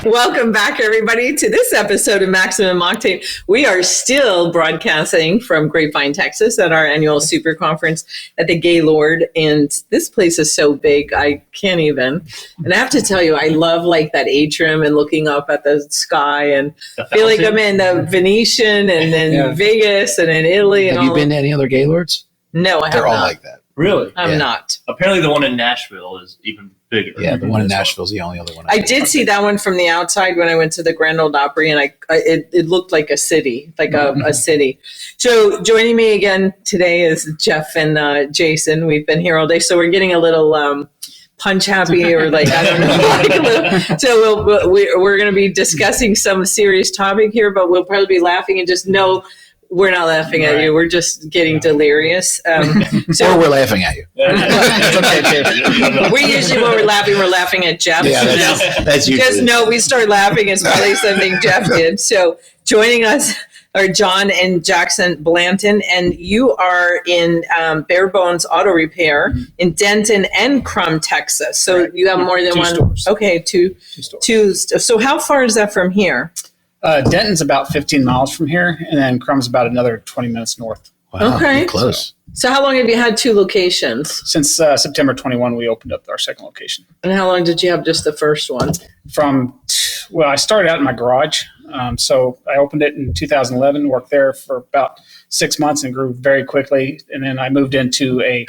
Welcome back, everybody, to this episode of Maximum Octane. We are still broadcasting from Grapevine, Texas at our annual super conference at the Gaylord. And this place is so big, I can't even. And I have to tell you, I love like that atrium and looking up at the sky and feel like I'm in the Venetian and then Vegas and in Italy. Have you been to any other Gaylords? No, I have not. They're all like that. Really? I'm not. Apparently the one in Nashville is even bigger. Yeah, the one in Nashville is the only other one. I did see that one from the outside when I went to the Grand Ole Opry, and it looked like a city, like a city. So joining me again today is Geoff and Jason. We've been here all day, so we're getting a little punch happy, or like, I don't know. So we're going to be discussing some serious topic here, but we'll probably be laughing, and just know we're not laughing at you. We're just getting delirious. Or we're laughing at you. We usually, when we're laughing at Geoff. Yeah, that's usually. Just know we start laughing. It's probably something Geoff did. So joining us are John and Jackson Blanton, and you are in Barebones Auto Repair in Danton and Krum, Texas. So you have more than two one. Stores. Okay, two stores. So how far is that from here? Denton's about 15 miles from here, and then Krum's about another 20 minutes north. Wow, okay, close. So how long have you had two locations? Since September 21, we opened up our second location. And how long did you have just the first one? I started out in my garage. So I opened it in 2011, worked there for about 6 months and grew very quickly. And then I moved into a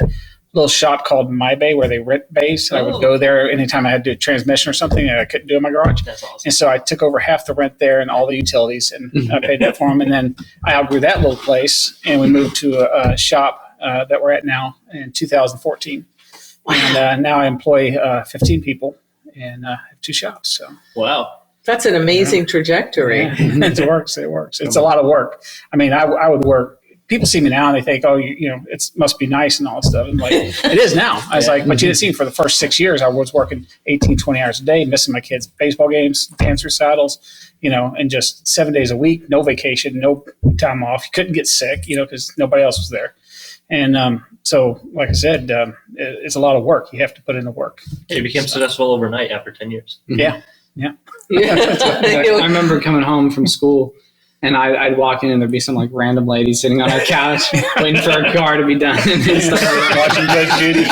little shop called My Bay where they rent bays. I would go there anytime I had to do a transmission or something that I couldn't do in my garage. That's awesome. And so I took over half the rent there and all the utilities, and I paid that for them. And then I outgrew that little place, and we moved to a shop that we're at now in 2014. Wow. And now I employ 15 people and have two shops. So wow. That's an amazing trajectory. Yeah. It works. It's a lot of work. I mean, I would work. People see me now and they think, oh, it must be nice and all that stuff. And like, it is now. I was like, but you didn't see for the first 6 years, I was working 18, 20 hours a day, missing my kids' baseball games, dance recitals, and just 7 days a week, no vacation, no time off. You couldn't get sick, because nobody else was there. And so, like I said, it's a lot of work. You have to put in the work. You became successful overnight after 10 years. Yeah. I remember coming home from school, and I'd walk in and there'd be some like random lady sitting on our couch waiting for a car to be done. And stuff like watching Judge Judy.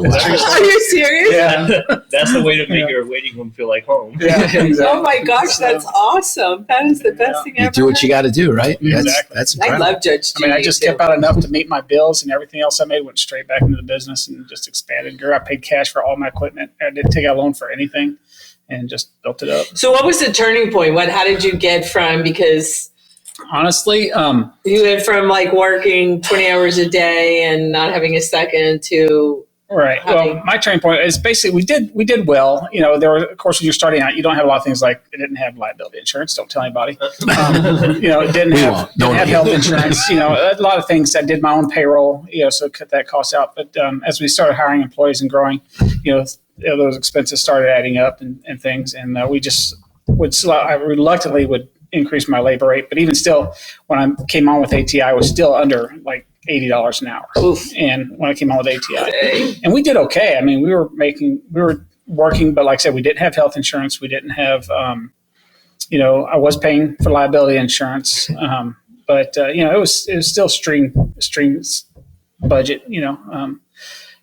Are you serious? Yeah. That's the way to make your waiting room feel like home. Yeah, exactly. Oh my gosh, that's awesome. That is the best thing ever. You do what you got to do, right? Exactly. That's I incredible. love Judge Judy. I just kept out enough to meet my bills, and everything else I made went straight back into the business and just expanded. I paid cash for all my equipment. I didn't take out a loan for anything, and just built it up. So what was the turning point? How did you get from, because honestly, you went from like working 20 hours a day and not having a second to right. Well, my turning point is basically we did well. There were, of course, when you're starting out, you don't have a lot of things like it didn't have liability insurance. Don't tell anybody. It didn't have health insurance. A lot of things. I did my own payroll. So cut that cost out. But as we started hiring employees and growing, those expenses started adding up and things, and we just I reluctantly would increase my labor rate, but even still, when I came on with ATI, I was still under like $80 an hour. Oof. And when I came on with ATI, and we did okay. I mean, we were working, but like I said, we didn't have health insurance. We didn't have, I was paying for liability insurance, but it was still strings budget,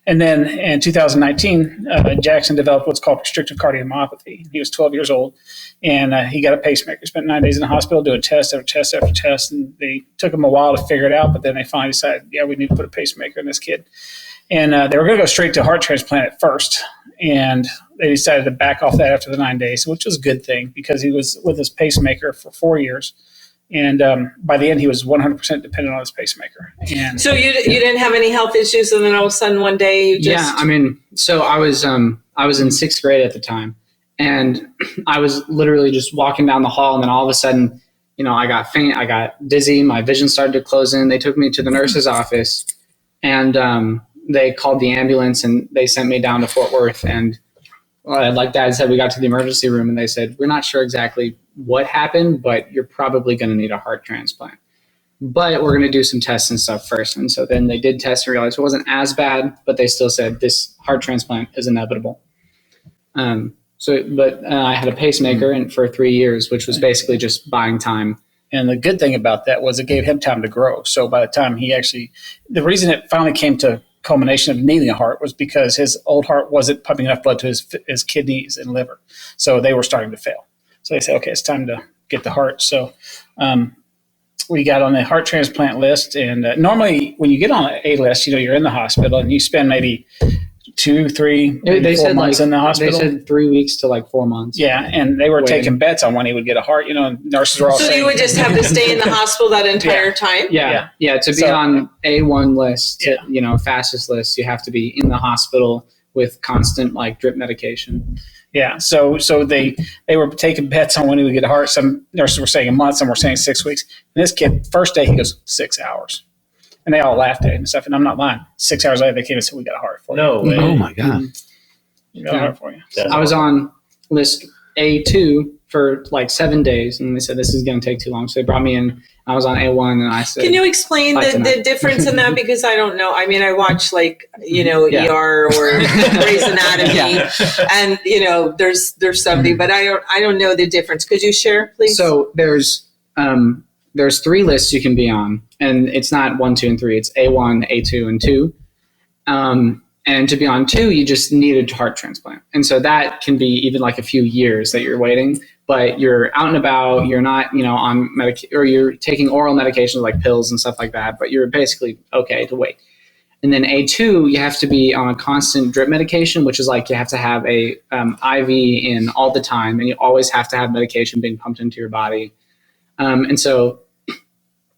And then in 2019, Jackson developed what's called restrictive cardiomyopathy. He was 12 years old, and he got a pacemaker. Spent 9 days in the hospital doing test after test after test, and they took him a while to figure it out, but then they finally decided, we need to put a pacemaker in this kid. And they were going to go straight to heart transplant at first, and they decided to back off that after the 9 days, which was a good thing because he was with his pacemaker for 4 years. And by the end, he was 100% dependent on his pacemaker. And so you didn't have any health issues, and then all of a sudden one day you just... Yeah, I mean, so I was in sixth grade at the time, and I was literally just walking down the hall, and then all of a sudden, I got faint, I got dizzy, my vision started to close in. They took me to the nurse's office, and they called the ambulance, and they sent me down to Fort Worth. And like Dad said, we got to the emergency room, and they said, we're not sure exactly what happened, but you're probably going to need a heart transplant. But we're going to do some tests and stuff first. And so then they did tests and realized it wasn't as bad, but they still said this heart transplant is inevitable. But I had a pacemaker and for 3 years, which was basically just buying time. And the good thing about that was it gave him time to grow. So by the time the reason it finally came to culmination of needing a heart was because his old heart wasn't pumping enough blood to his kidneys and liver. So they were starting to fail. So they said, okay, it's time to get the heart. So we got on the heart transplant list. And normally when you get on a list, you're in the hospital and you spend maybe 2, 3, maybe 4 months in the hospital. They said 3 weeks to 4 months. Yeah, and they were taking bets on when he would get a heart. Nurses were all saying. So you would just have to stay in the hospital that entire time? Yeah. To be on A1 list, fastest list, you have to be in the hospital with constant drip medication. Yeah, so they were taking bets on when he would get a heart. Some nurses were saying a month, some were saying 6 weeks. And this kid, first day, he goes 6 hours. And they all laughed at him and stuff. And I'm not lying. 6 hours later, they came and said, we got a heart for you. No way. Oh, my God. We got a heart for you. I was on list A2 for 7 days. And they said, this is going to take too long. So they brought me in. I was on A1 and I said. Can you explain the difference in that? Because I don't know. I mean, I watch ER or Grey's Anatomy and, there's something, but I don't know the difference. Could you share, please? So there's 3 lists you can be on, and it's not 1, 2, and 3. It's A1, A2, and 2. And to be on 2, you just need a heart transplant. And so that can be even a few years that you're waiting, but you're out and about, you're not, on or you're taking oral medications like pills and stuff like that, but you're basically okay to wait. And then A2, you have to be on a constant drip medication, which is you have to have a IV in all the time, and you always have to have medication being pumped into your body. And so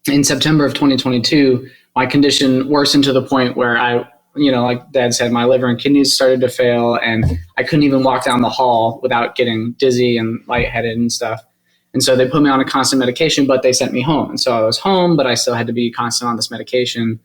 in September of 2022, my condition worsened to the point where I, like Dad said, my liver and kidneys started to fail, and I couldn't even walk down the hall without getting dizzy and lightheaded and stuff. And so they put me on a constant medication, but they sent me home. And so I was home, but I still had to be constant on this medication.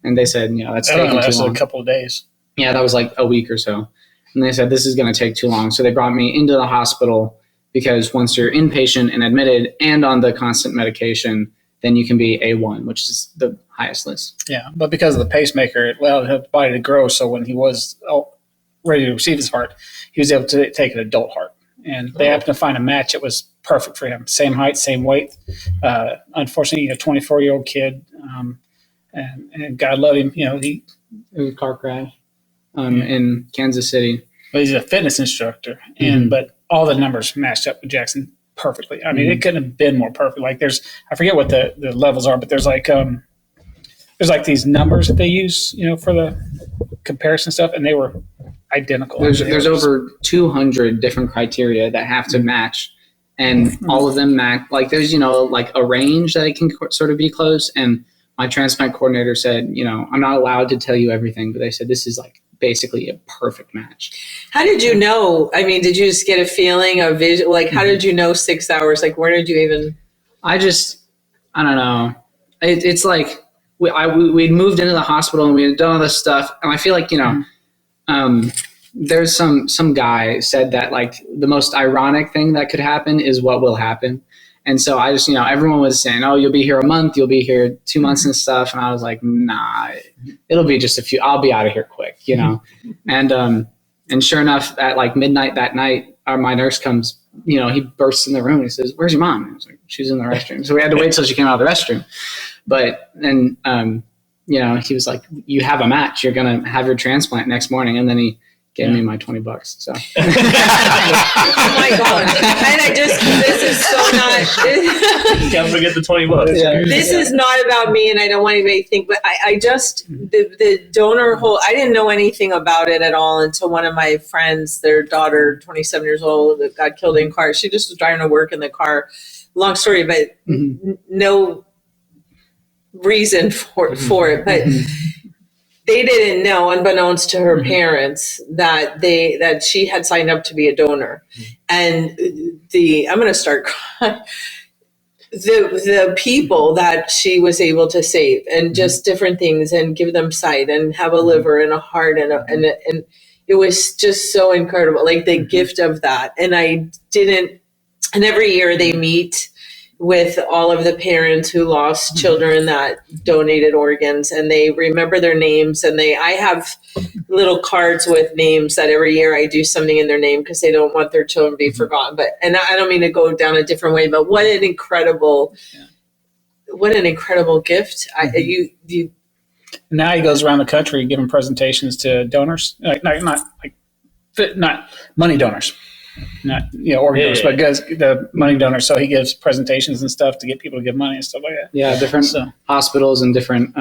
And they said, that's taking too long. A couple of days. Yeah, that was a week or so. And they said, this is going to take too long. So they brought me into the hospital because once you're inpatient and admitted and on the constant medication, then you can be A1, which is the highest list. Yeah, but because of the pacemaker, it allowed his body to grow. So when he was ready to receive his heart, he was able to take an adult heart. And they happened to find a match that was perfect for him. Same height, same weight. Unfortunately, a 24-year-old kid. And God love him. It was a car crash in Kansas City. But he's a fitness instructor. But all the numbers matched up with Jackson perfectly. I mean, it couldn't have been more perfect. I forget what the levels are, but there's these numbers that they use, for the comparison stuff, and they were identical. There's over 200 different criteria that have to match, and all of them match. There's a range that it can sort of be close. And my transplant coordinator said, I'm not allowed to tell you everything, but they said this is basically a perfect match. How did you know? I mean, did you just get a feeling of vision? How did you know 6 hours? Where did you even? I don't know. It's we'd moved into the hospital and we had done all this stuff. And I feel there's some guy said that the most ironic thing that could happen is what will happen. And so I just, everyone was saying, oh, you'll be here a month, you'll be here 2 months and stuff. And I was like, nah, it'll be just a few, I'll be out of here quick, And sure enough, at midnight that night, my nurse comes, he bursts in the room and he says, where's your mom? And I was like, she's in the restroom. So we had to wait till she came out of the restroom. But then, he was like, you have a match, you're going to have your transplant next morning. And then he gave me my $20. So. Oh my God. And this is so not. Can't forget the $20. Yeah. This is not about me, and I don't want anybody to think, but the donor hole, I didn't know anything about it at all until one of my friends, their daughter, 27 years old, that got killed in a car. She just was driving to work in the car. Long story, but no reason for it. But they didn't know, unbeknownst to her parents, that she had signed up to be a donor. And I'm going to start crying. The people that she was able to save, and just different things, and give them sight, and have a liver and a heart, and it was just so incredible, the gift of that. And and every year they meet with all of the parents who lost children that donated organs, and they remember their names, and I have little cards with names that every year I do something in their name because they don't want their children to be forgotten. But, and I don't mean to go down a different way, but what an incredible gift. You Now he goes around the country giving presentations to donors, not money donors, not organ donors, but the money donors. So he gives presentations and stuff to get people to give money and stuff like that. Yeah, different hospitals and different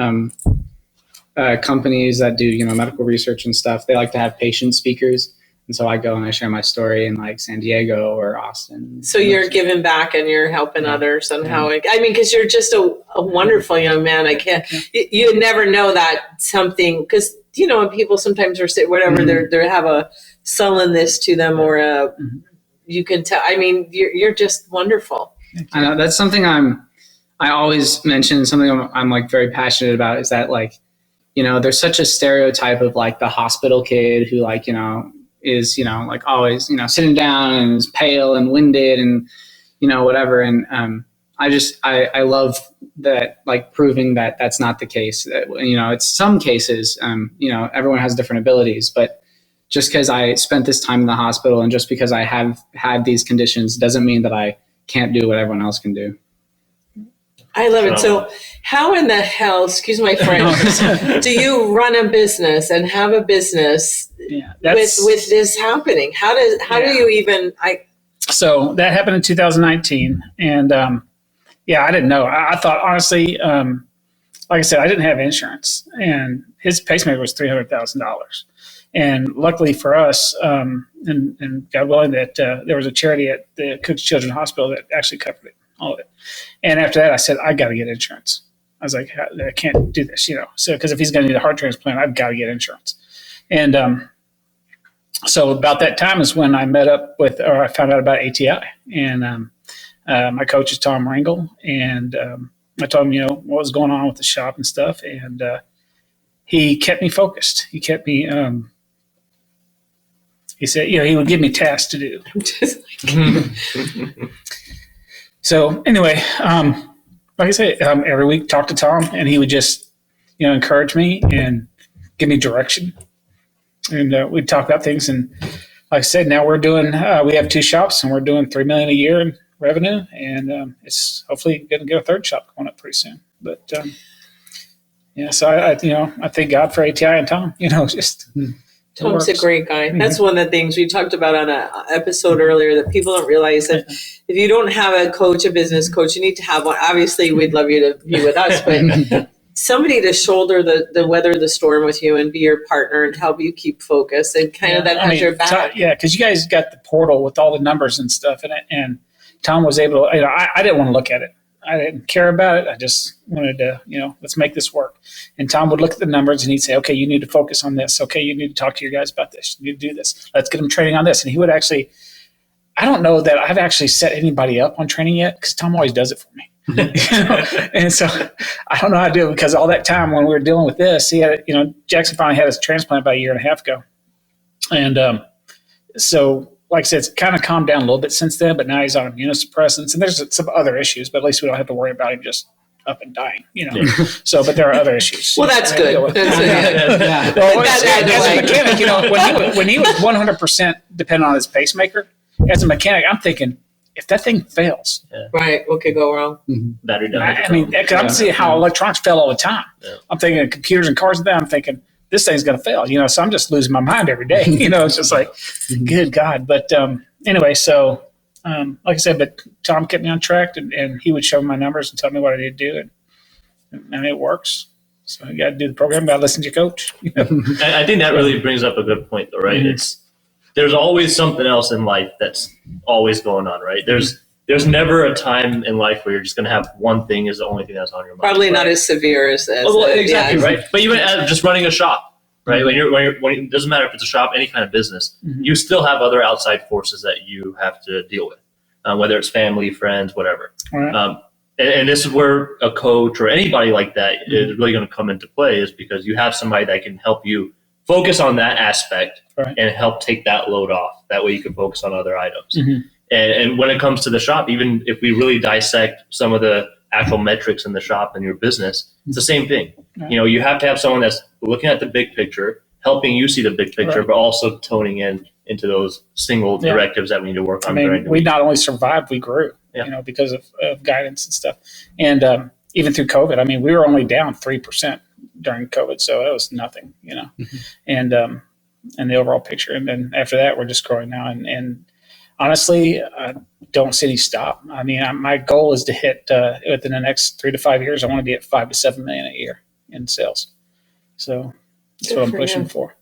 companies that do medical research and stuff. They like to have patient speakers, and so I go and I share my story in like San Diego or Austin. So you're giving back and you're helping others on how because you're just a wonderful young man. I can't. You never know that something because when people sometimes are whatever they have a sullenness to them or a you can tell. I mean, you're just wonderful. I know that's something I always mention. Something I'm like very passionate about is that there's such a stereotype of like the hospital kid who is like always sitting down and is pale and winded and whatever. And I love that, like proving that that's not the case. That, it's some cases everyone has different abilities, but just because I spent this time in the hospital and just because I have had these conditions doesn't mean that I can't do what everyone else can do. I love it. So how in the hell, excuse my French, do you run a business and have a business with this happening? How do you even, So that happened in 2019. And I didn't know. I thought, honestly, like I said, I didn't have insurance and his pacemaker was $300,000. And luckily for us, and God willing that there was a charity at the Cook's Children's Hospital that actually covered it. All of it. And after that, I said, I got to get insurance. I was like, I can't do this, So, because if he's going to need a heart transplant, I've got to get insurance. And so about that time is when I I found out about ATI. And my coach is Tom Ringel. And I told him, what was going on with the shop and stuff. And he kept me focused. He kept me, he said, he would give me tasks to do. So anyway, like I say, every week talk to Tom, and he would just, encourage me and give me direction, and we'd talk about things. And like I said, now we're doing, we have 2 shops, and we're doing $3 million a year in revenue, and it's hopefully going to get a 3rd shop going up pretty soon. But so I thank God for ATI and Tom. Just. Tom's a great guy. That's one of the things we talked about on an episode earlier that people don't realize that if you don't have a business coach, you need to have one. Obviously, we'd love you to be with us, but somebody to shoulder the weather the storm with you and be your partner and help you keep focused and has your back. Because you guys got the portal with all the numbers and stuff in it, and Tom was able to. I didn't want to look at it. I didn't care about it. I just wanted to, let's make this work. And Tom would look at the numbers and he'd say, okay, you need to focus on this. Okay, you need to talk to your guys about this. You need to do this. Let's get them training on this. And he would actually, I don't know that I've actually set anybody up on training yet because Tom always does it for me. And so I don't know how to do it because all that time when we were dealing with this, he had, Jackson finally had his transplant about 1.5 years ago. And so, like I said, it's kind of calmed down a little bit since then, but now he's on immunosuppressants, and there's some other issues, but at least we don't have to worry about him just up and dying, So, but there are other issues. Well, that's good. Well, as a mechanic, when he was 100% dependent on his pacemaker, as a mechanic, I'm thinking, if that thing fails, right, what could go wrong? Battery down. I mean, I'm seeing how electronics fail all the time. Yeah. I'm thinking of computers and cars and that. I'm thinking, this thing's going to fail, so I'm just losing my mind every day. It's just like, good God. But anyway, so like I said, but Tom kept me on track and he would show me my numbers and tell me what I need to do. And it works. So you got to do the program, got to listen to your coach. I think that really brings up a good point though, right? Mm-hmm. There's always something else in life that's always going on, right? There's never a time in life where you're just going to have one thing is the only thing that's on your mind. Probably not as severe as exactly, right? But even just running a shop, right? When it doesn't matter if it's a shop, any kind of business, you still have other outside forces that you have to deal with, whether it's family, friends, whatever. Right. And this is where a coach or anybody like that is really going to come into play, is because you have somebody that can help you focus on that aspect and help take that load off. That way you can focus on other items. And when it comes to the shop, even if we really dissect some of the actual metrics in the shop and your business, it's the same thing. Right. You have to have someone that's looking at the big picture, helping you see the big picture, Right. but also toning into those single directives that we need to work on. We not only survived, we grew, because of guidance and stuff. And even through COVID, we were only down 3% during COVID. So it was nothing, and the overall picture. And then after that, we're just growing now. And honestly, I don't see any stop. My goal is to hit within the next 3 to 5 years, I want to be at $5 to $7 million a year in sales. So that's what I'm pushing for.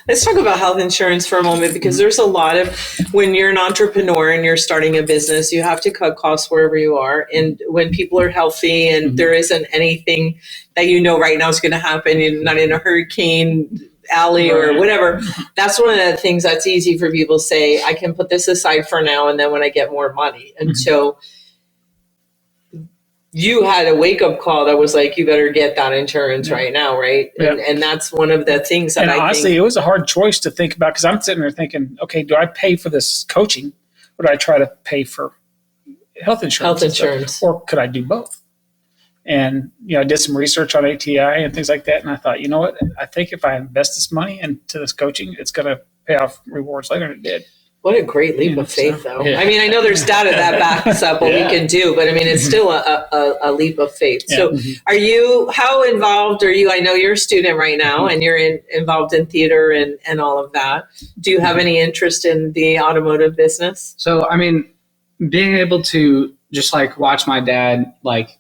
Let's talk about health insurance for a moment, because there's a lot of, when you're an entrepreneur and you're starting a business, you have to cut costs wherever you are. And when people are healthy and there isn't anything that right now is going to happen, you're not in a hurricane alley or whatever. That's one of the things that's easy for people to say, I can put this aside for now, and then when I get more money. And so you had a wake-up call that was like, you better get that insurance right now, right? Yeah. And that's one of the things that honestly, it was a hard choice to think about, because I'm sitting there thinking, okay, do I pay for this coaching, or do I try to pay for health insurance? Or could I do both? And, I did some research on ATI and things like that. And I thought, you know what? I think if I invest this money into this coaching, it's going to pay off rewards later. And it did. What a great leap of faith, though. Yeah. I know there's data that backs up what we can do, but it's still a leap of faith. Yeah. So how involved are you? I know you're a student right now and you're involved in theater and all of that. Do you have any interest in the automotive business? So, being able to just watch my dad, like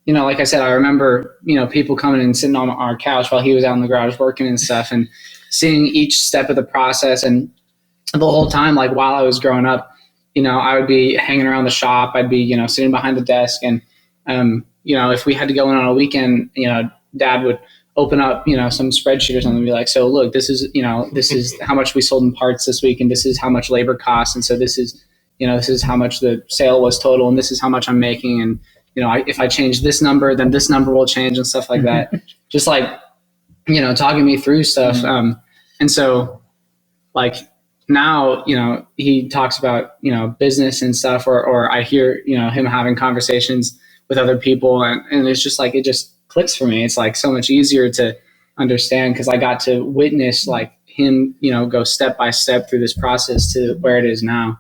I said, I remember, people coming and sitting on our couch while he was out in the garage working and stuff, and seeing each step of the process. And the whole time, while I was growing up, I would be hanging around the shop. I'd be, sitting behind the desk. And, if we had to go in on a weekend, Dad would open up, some spreadsheet or something and be like, so look, this is how much we sold in parts this week. And this is how much labor costs. And so this is how much the sale was total. And this is how much I'm making. And, if I change this number, then this number will change and stuff like that. Just talking me through stuff. And so now, he talks about, business and stuff, or I hear, him having conversations with other people, and it's just it just clicks for me. It's so much easier to understand, because I got to witness him, go step by step through this process to where it is now.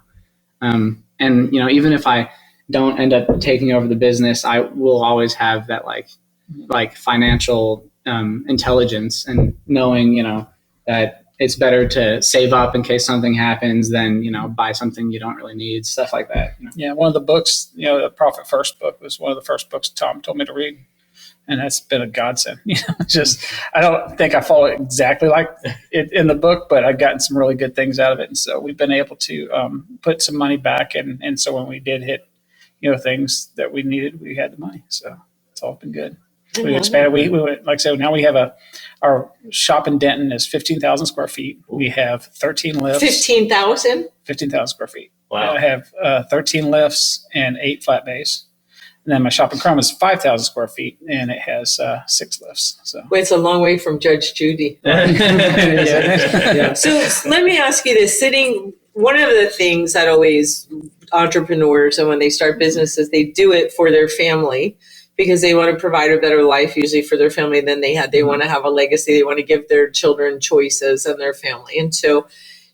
And, even if I don't end up taking over the business, I will always have that financial intelligence, and knowing, that it's better to save up in case something happens than, buy something you don't really need, stuff like that. Yeah. One of the books, the Profit First book was one of the first books Tom told me to read. And that's been a godsend. I don't think I follow it exactly like it in the book, but I've gotten some really good things out of it. And so we've been able to put some money back. And so when we did hit, things that we needed, we had the money. So it's all been good. We expanded. We went, like I said, now we have our shop in Danton is 15,000 square feet. We have 13 lifts. 15,000? 15,000 square feet. Wow. I have 13 lifts and 8 flat bays. And then my shop in Krum is 5,000 square feet, and it has 6 lifts. So it's a long way from Judge Judy. Yeah. So let me ask you this. One of the things that always entrepreneurs, and when they start businesses, they do it for their family, because they want to provide a better life, usually for their family than they had. They want to have a legacy. They want to give their children choices and their family. And so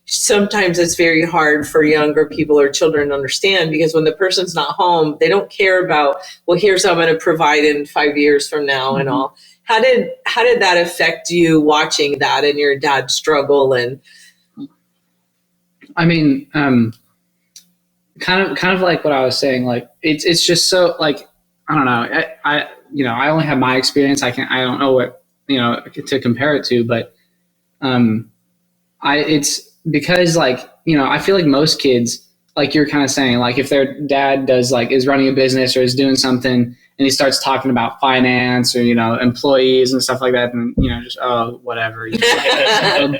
sometimes it's very hard for younger people or children to understand, because when the person's not home, they don't care about, well, here's how I'm going to provide in 5 years from now and all. How did that affect you, watching that and your dad struggle? And kind of like what I was saying, it's just so I don't know. I only have my experience. I don't know what, to compare it to, but, it's because I feel like most kids, you're kind of saying, if their dad does is running a business or is doing something, and he starts talking about finance or, employees and stuff like that, and, just, oh, whatever,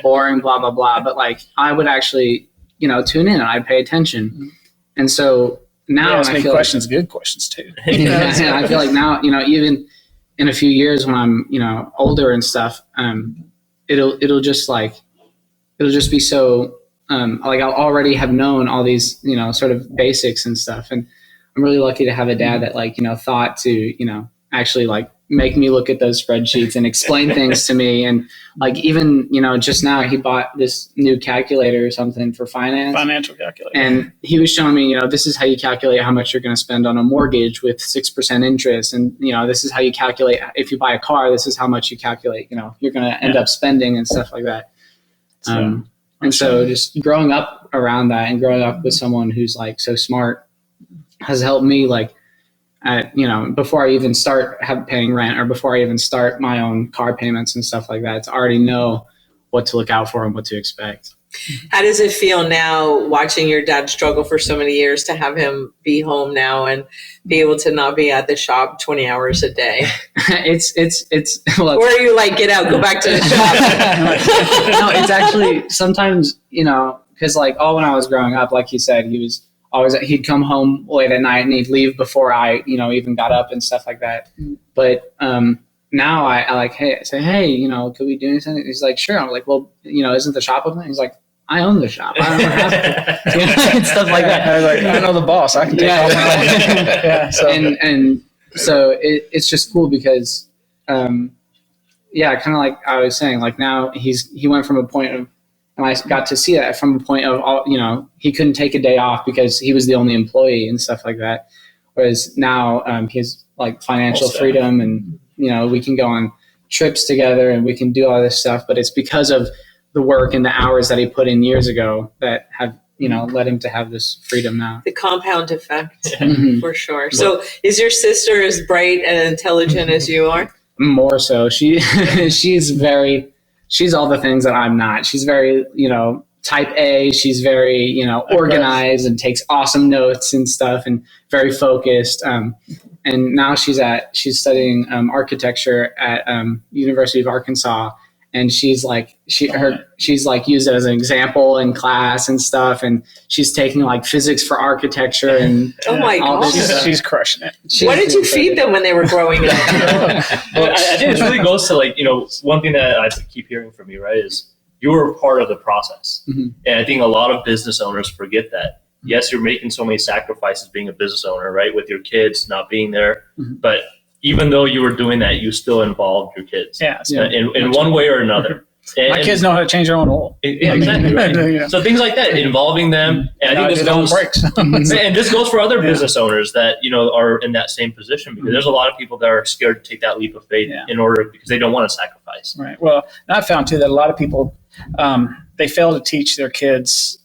boring, blah, blah, blah. But I would actually, tune in and I'd pay attention. And so now I feel questions, good questions too. I feel like now, even in a few years when I'm, older and stuff, it'll just be so like I'll already have known all these, sort of basics and stuff. And I'm really lucky to have a dad that thought to, actually make me look at those spreadsheets and explain things to me. And even, just now he bought this new calculator or something for financial calculator. And he was showing me, this is how you calculate how much you're going to spend on a mortgage with 6% interest. And, this is how you calculate, if you buy a car, this is how much you calculate, you're going to end up spending and stuff like that. And so just growing up around that and growing up with someone who's so smart has helped me before I even start paying rent or before I even start my own car payments and stuff like that, to already know what to look out for and what to expect. How does it feel now watching your dad struggle for so many years to have him be home now and be able to not be at the shop 20 hours a day? Or are you get out, go back to the shop? No, it's actually sometimes, because when I was growing up, like he said, he'd come home late at night and he'd leave before I, even got up and stuff like that. But now I say, hey, could we do anything? He's like, sure. I'm like, well, isn't the shop open? He's like, I own the shop. I don't have to. And stuff like that. I was like, I know the boss. I can take all my life. Yeah. So. And so it's just cool because, kind of like I was saying, now he went from a point of, and I got to see that from a point of, he couldn't take a day off because he was the only employee and stuff like that. Whereas now he has financial freedom and, we can go on trips together and we can do all this stuff, but it's because of the work and the hours that he put in years ago that have, led him to have this freedom now. The compound effect, for sure. So is your sister as bright and intelligent as you are? More so. She's all the things that I'm not. She's very, type A. She's very, organized and takes awesome notes and stuff and very focused. And now she's studying architecture at University of Arkansas. And she's used it as an example in class and stuff. And she's taking physics for architecture and oh my gosh, she's crushing it. What did you feed them when they were growing up? Well, I think it really goes to one thing that I keep hearing from you, right, is you're part of the process. Mm-hmm. And I think a lot of business owners forget that. Yes, you're making so many sacrifices being a business owner, right, with your kids not being there. Mm-hmm. But even though you were doing that, you still involved your kids in one way or another. My kids know how to change their own oil. Yeah, exactly. Right. So things like that, involving them. And I think this goes, and this goes for other business owners that, are in that same position, because there's a lot of people that are scared to take that leap of faith because they don't want to sacrifice. Right. Well, and I found too that a lot of people, they fail to teach their kids,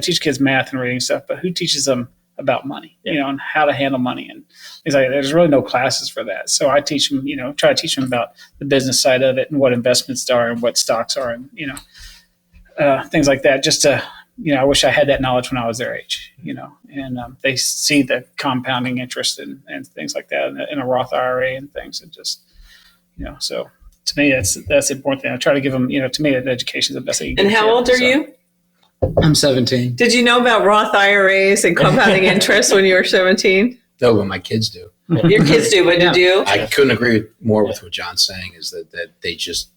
teach kids math and reading stuff, but who teaches them about money, and how to handle money and things like that. There's really no classes for that. So I teach them, try to teach them about the business side of it and what investments are and what stocks are and, things like that. Just to, I wish I had that knowledge when I was their age, and they see the compounding interest and things like that in a Roth IRA and things, and just, so to me, that's the important thing. I try to give them, to me, education is the best thing you can And how old are you? I'm 17. Did you know about Roth IRAs and compounding interest when you were 17? No, but my kids do. Your kids do, but did you? I couldn't agree more with what John's saying, is that they just,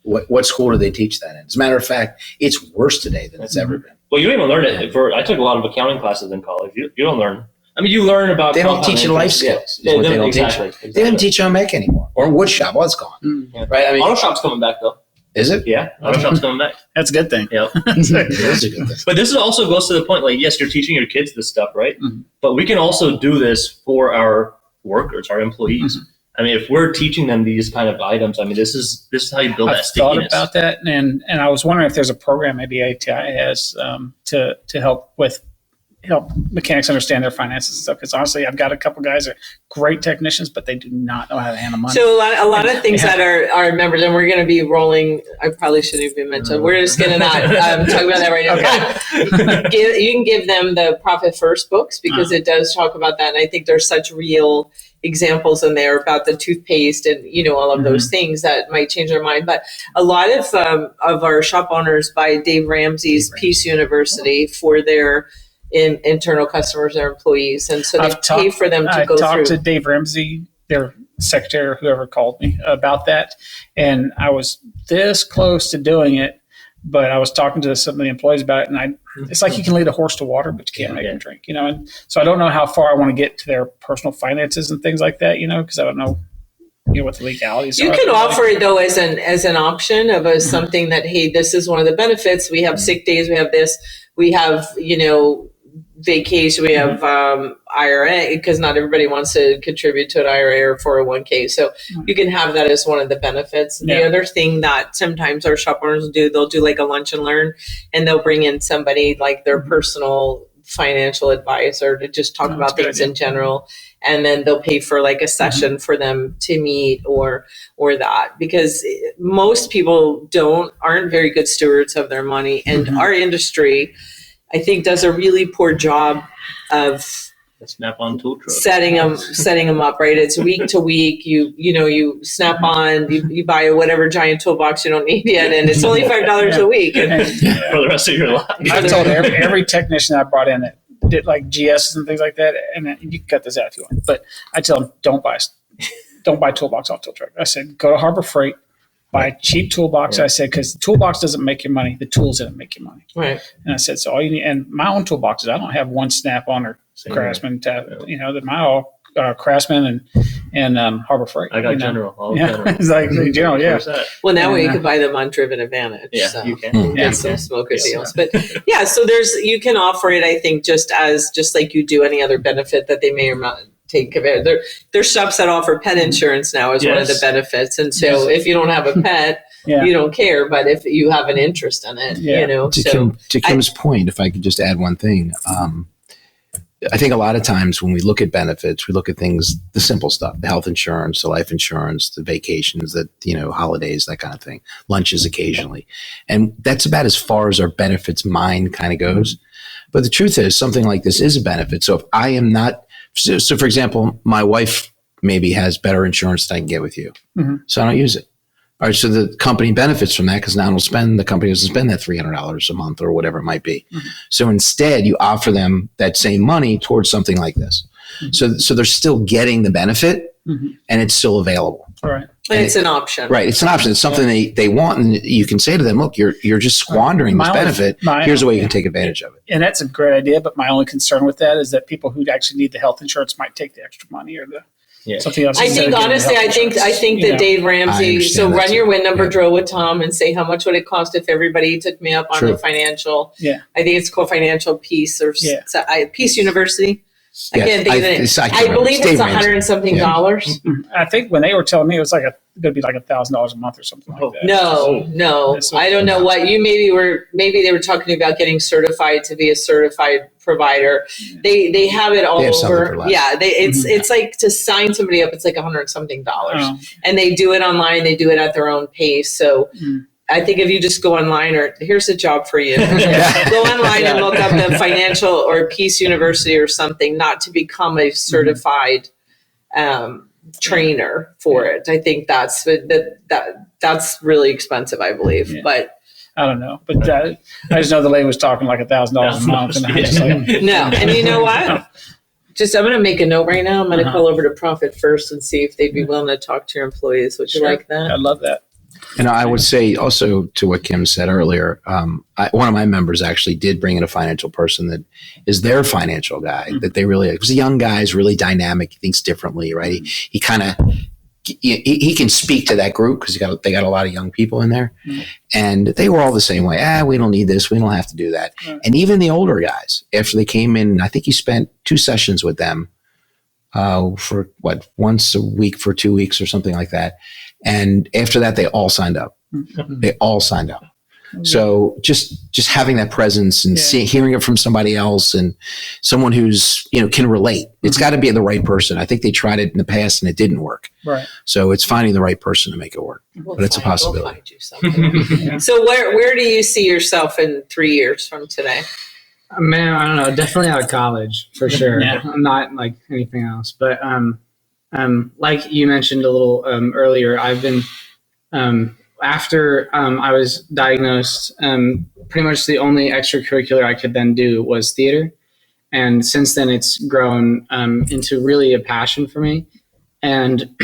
what school do they teach that in? As a matter of fact, it's worse today than it's ever been. Well, you don't even learn it. I took a lot of accounting classes in college. You don't learn. I mean, you learn about. They don't teach you life skills. They don't teach you. They don't teach you how to make anymore. Or wood shop. Well, it's gone. Right? I mean, auto shop's coming back though. Is it? Yeah, auto shop's coming back. That's a good thing. Yeah, it is a good thing. But this also goes to the point, yes, you're teaching your kids this stuff, right? Mm-hmm. But we can also do this for our workers, our employees. Mm-hmm. I mean, if we're teaching them these kind of items, I mean, this is how you build that stickiness. I've thought about that, and I was wondering if there's a program maybe ATI has to help mechanics understand their finances and stuff. Because honestly, I've got a couple guys that are great technicians, but they do not know how to handle money. So a lot of things that are members, and we're going to be rolling. I probably shouldn't even mention. We're just going to not talk about that right now. Okay. You can give them the Profit First books, because it does talk about that, and I think there's such real examples in there about the toothpaste and all of those things that might change their mind. But a lot of our shop owners buy Dave Ramsey's Peace University for their internal customers, their employees, and so they pay for them to go through. I talked to Dave Ramsey, their secretary, or whoever called me about that, and I was this close to doing it, But I was talking to some of the employees about it, and it's like you can lead a horse to water, but you can't make them drink, And so I don't know how far I want to get to their personal finances and things like that, because I don't know, what the legalities are. You can offer it though as an option of something that, hey, this is one of the benefits. We have sick days. We have this. We have vacation. We have IRA, because not everybody wants to contribute to an IRA or 401k. So you can have that as one of the benefits. The other thing that sometimes our shop owners do, they'll do like a lunch and learn, and they'll bring in somebody like their personal financial advisor to just talk about things in general. And then they'll pay for like a session for them to meet or that, because most people aren't very good stewards of their money. And our industry, I think, does a really poor job of Snap-on tool truck. setting them up, right? It's week to week. You snap on, you buy whatever giant toolbox you don't need yet, and it's only $5 a week. For the rest of your life. I've told every technician I brought in that did like GS and things like that, and you can cut this out if you want, but I tell them, don't buy toolbox off tool truck. I said, go to Harbor Freight, buy a cheap toolbox. I said, because the toolbox doesn't make you money, the tools didn't make you money. Right. And I said, so all you need, and my own toolboxes, I don't have one Snap-on or Craftsman tab. My all Craftsman and Harbor Freight. I got General. General. It's like General, yeah. Well, now you can buy them on Driven Advantage. Yeah, so you can. get some smoker deals. But yeah, so you can offer it, I think, just like you do any other benefit that they may or not take advantage of. There's shops that offer pet insurance now as one of the benefits. And so if you don't have a pet, you don't care. But if you have an interest in it, To Kim's point, if I could just add one thing, I think a lot of times when we look at benefits, we look at things, the simple stuff, the health insurance, the life insurance, the vacations, holidays, that kind of thing, lunches occasionally. And that's about as far as our benefits mind kind of goes. But the truth is, something like this is a benefit. So if I am not, so for example, my wife maybe has better insurance than I can get with you. So I don't use it. All right, so the company benefits from that, because now the company doesn't spend that $300 a month or whatever it might be. So instead, you offer them that same money towards something like this. So they're still getting the benefit, and it's still available. All right. And it's an option. Right, it's an option. It's something they want, and you can say to them, look, you're just squandering this benefit. Here's a way you can take advantage of it. And that's a great idea, but my only concern with that is that people who actually need the health insurance might take the extra money or something else. I think honestly, I think that Dave Ramsey. So run your win number drill with Tom and say, how much would it cost if everybody took me up on the financial? Yeah, I think it's called Financial Peace or Peace University. I can't think of it. I believe it's $100 and something dollars. I think when they were telling me it was going to be like $1,000 a month or something like that. No. I don't know what you maybe they were talking about getting certified to be a certified provider. They have it all over. Yeah, it's like to sign somebody up. It's like $100 and something dollars, and they do it online. They do it at their own pace. So. I think if you just go online, or here's a job for you, go online and look up the Financial or Peace University or something, not to become a certified trainer for it. I think that's really expensive, I believe. Yeah. But I don't know. But I just know the lady was talking like $1,000 a month. And I was like, no. And you know what? I'm going to make a note right now. I'm going to call over to Profit first and see if they'd be willing to talk to your employees. Would you like that? I'd love that. And I would say also to what Kim said earlier, one of my members actually did bring in a financial person that is their financial guy that they really, it was a young guy, is really dynamic. He thinks differently, right? He kind of, he can speak to that group because they got a lot of young people in there, and they were all the same way. We don't need this. We don't have to do that. And even the older guys, after they came in, I think he spent 2 sessions with them for once a week for 2 weeks or something like that. And after that, they all signed up. They all signed up. So just having that presence and hearing it from somebody else and someone who's, can relate. It's got to be the right person. I think they tried it in the past and it didn't work. Right. So it's finding the right person to make it work. But it's a possibility. We'll find you something. So where do you see yourself in 3 years from today? Man, I don't know. Definitely out of college for sure. I'm not like anything else, but like you mentioned a little earlier, I've been after I was diagnosed. Pretty much the only extracurricular I could then do was theater, and since then it's grown into really a passion for me. And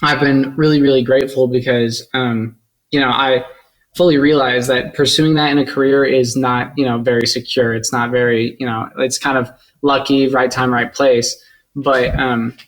I've been really, really grateful because fully realize that pursuing that in a career is not, very secure. It's not very, it's kind of lucky, right time, right place. But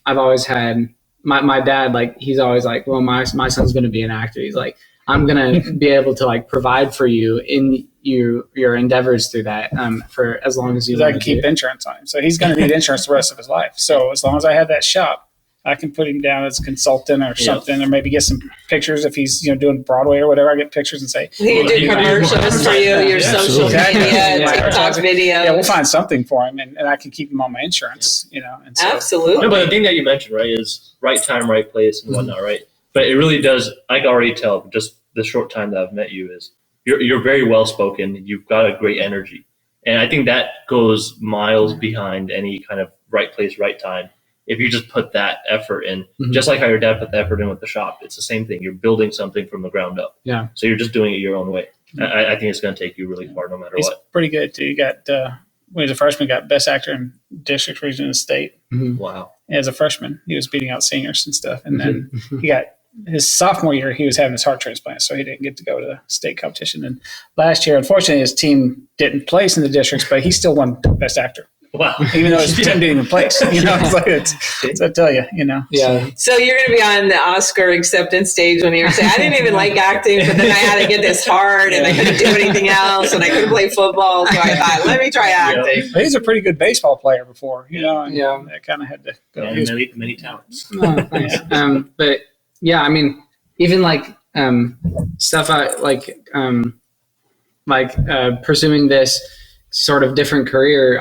I've always had my dad, like, he's always like, well, my son's going to be an actor. He's like, I'm going to be able to like provide for you in your endeavors through that for as long as you I can keep insurance on him. So he's going to need insurance the rest of his life. So as long as I have that shop, I can put him down as a consultant or something, or maybe get some pictures if he's doing Broadway or whatever. I get pictures and say, he can do commercials for you, your social media, TikTok videos. Yeah, we'll find something for him, and I can keep him on my insurance. And so, absolutely. No, but the thing that you mentioned, right, is right time, right place, and whatnot, right? But it really does. I can already tell just the short time that I've met you is you're very well spoken. You've got a great energy, and I think that goes miles behind any kind of right place, right time. If you just put that effort in, just like how your dad put the effort in with the shop, it's the same thing. You're building something from the ground up. Yeah. So you're just doing it your own way. I think it's going to take you really far no matter he's what. pretty good too. You got when he was a freshman, got best actor in district, region, and state. Wow. As a freshman, he was beating out seniors and stuff. And then he got his sophomore year, he was having his heart transplant, so he didn't get to go to the state competition. And last year, unfortunately, his team didn't place in the districts, but he still won best actor. Wow. Even though his team didn't even place. It's like, it's I tell you, Yeah. So you're going to be on the Oscar acceptance stage when you're saying, I didn't even like acting, but then I had to get this hard and I couldn't do anything else and I couldn't play football. So I thought, let me try acting. But he's a pretty good baseball player before, and Yeah. that kind of had to go. And many talents. Oh, thanks. But yeah, I mean, even like stuff pursuing this sort of different career,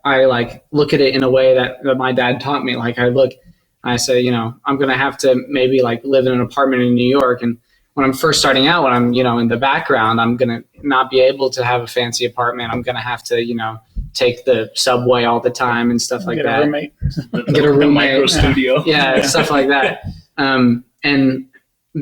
I like look at it in a way that my dad taught me. Like I say, I'm going to have to maybe like live in an apartment in New York. And when I'm first starting out, when I'm, in the background, I'm going to not be able to have a fancy apartment. I'm going to have to, take the subway all the time and stuff like that. Get a roommate. Micro studio. Yeah, stuff like that. And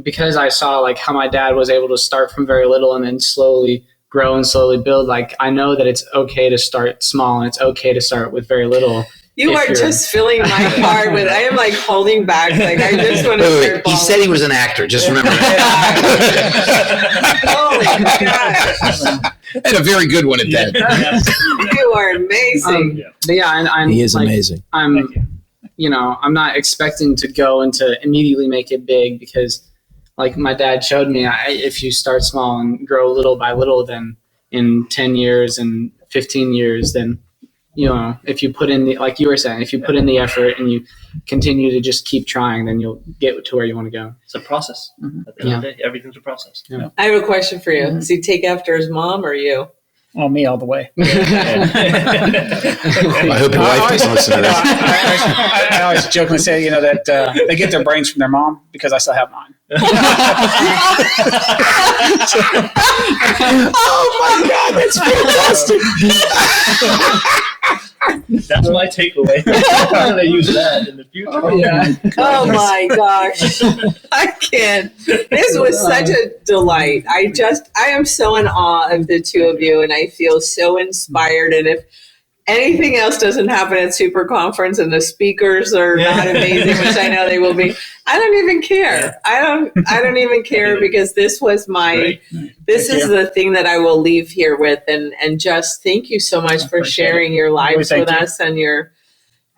because I saw like how my dad was able to start from very little and then slowly grow and slowly build, like I know that it's okay to start small and it's okay to start with very little. You are just filling my heart with, I am like holding back. Like I just want to start He said he was an actor. Just remember that. Holy gosh. And a very good one at that. You are amazing. But yeah, He is amazing. I'm not expecting to go and to immediately make it big because like my dad showed me, if you start small and grow little by little, then in 10 years and 15 years, then, if you put in the, like you were saying, if you put in the effort and you continue to just keep trying, then you'll get to where you want to go. It's a process. At the end of the day, everything's a process. Yeah. I have a question for you. Does he take after his mom or you? Well, me all the way. I hope your wife doesn't listen to this. I always jokingly say, that they get their brains from their mom because I still have mine. Oh my God, that's fantastic. That's my takeaway. I'm going to use that in the future. Oh, yeah. Oh my gosh. I can't. This was such a delight. I am so in awe of the two of you and I feel so inspired. And if anything else doesn't happen at Super Conference and the speakers are not amazing, which I know they will be, I don't even care. I don't even care because this was this is the thing that I will leave here with. And just thank you so much for sharing your lives with us and your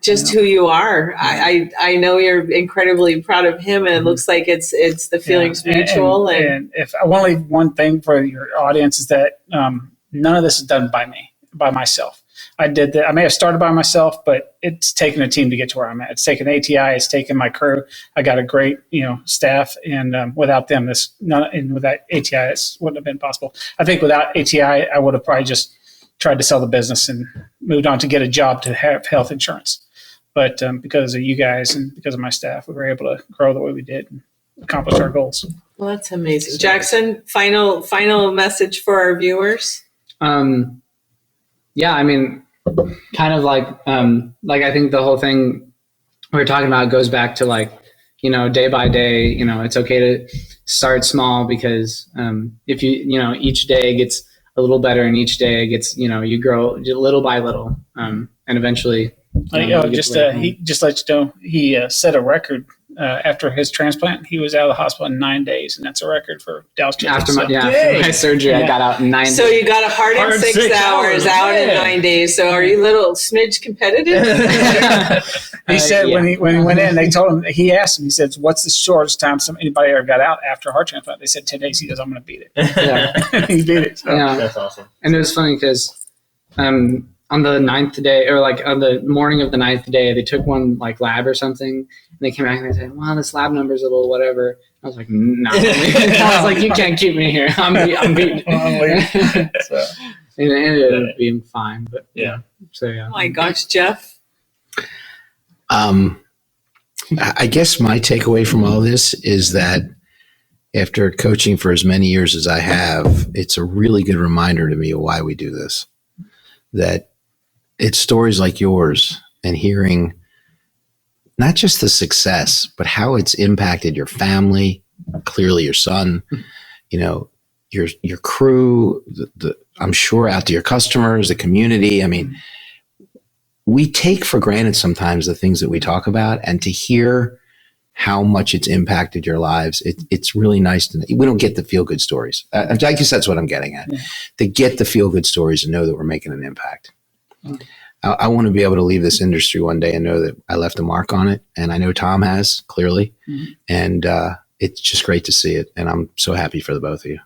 just who you are. I know you're incredibly proud of him and it looks like it's the feelings mutual. And if I want to leave one thing for your audience is that none of this is done by myself. I did that. I may have started by myself, but it's taken a team to get to where I'm at. It's taken ATI. It's taken my crew. I got a great, staff, and without them, without ATI, this wouldn't have been possible. I think without ATI, I would have probably just tried to sell the business and moved on to get a job to have health insurance. But because of you guys and because of my staff, we were able to grow the way we did and accomplish our goals. Well, that's amazing. Jackson, final message for our viewers. Yeah, I mean, kind of like I think the whole thing we're talking about goes back to day by day, it's okay to start small because if you each day gets a little better and each day gets, you grow little by little and eventually. He just let you know, he set a record after his transplant, he was out of the hospital in 9 days, and that's a record for Dallas Jenkins. After my surgery, I got out in 9 days. So you got a heart in 6 hours, out in 9 days. So are you a little smidge competitive? He said when he went in, they told him, he asked him, he said, what's the shortest time anybody ever got out after a heart transplant? They said 10 days. He goes, I'm going to beat it. Yeah. He beat it. So. Yeah. That's awesome. And it was funny because on the 9th day, or like on the morning of the 9th day, they took one like lab or something, and they came back and they said, "Well, this lab number's a little whatever." I was like, "No," I was like, "You can't keep me here. I'm beaten." So it ended up being fine, but yeah. So yeah. Oh my gosh, Geoff. I guess my takeaway from all this is that after coaching for as many years as I have, it's a really good reminder to me of why we do this. That it's stories like yours and hearing not just the success, but how it's impacted your family, clearly your son, your crew, I'm sure out to your customers, the community. I mean, we take for granted sometimes the things that we talk about, and to hear how much it's impacted your lives, it's really nice to know. We don't get the feel-good stories. I guess that's what I'm getting at. Yeah. To get the feel-good stories and know that we're making an impact. I want to be able to leave this industry one day and know that I left a mark on it, and I know Tom has, clearly. Mm-hmm. And it's just great to see it, and I'm so happy for the both of you.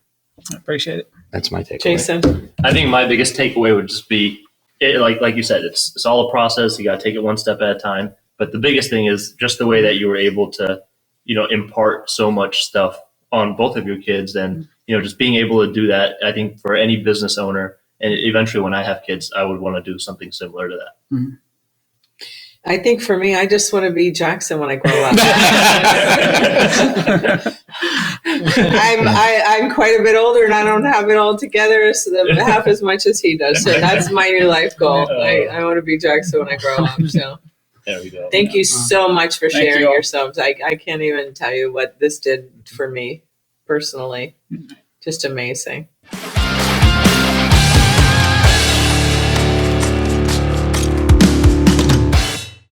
I appreciate it. That's my takeaway. Jason? I think my biggest takeaway would just be, like you said, it's all a process. You got to take it one step at a time. But the biggest thing is just the way that you were able to, impart so much stuff on both of your kids, and, just being able to do that. I think for any business owner, and eventually when I have kids, I would want to do something similar to that. Mm-hmm. I think for me, I just want to be Jackson when I grow up. I'm quite a bit older, and I don't have it all together, so half as much as he does. So that's my new life goal. I want to be Jackson when I grow up. So there we go. Thank you so much for sharing yourselves. I can't even tell you what this did for me personally. Just amazing.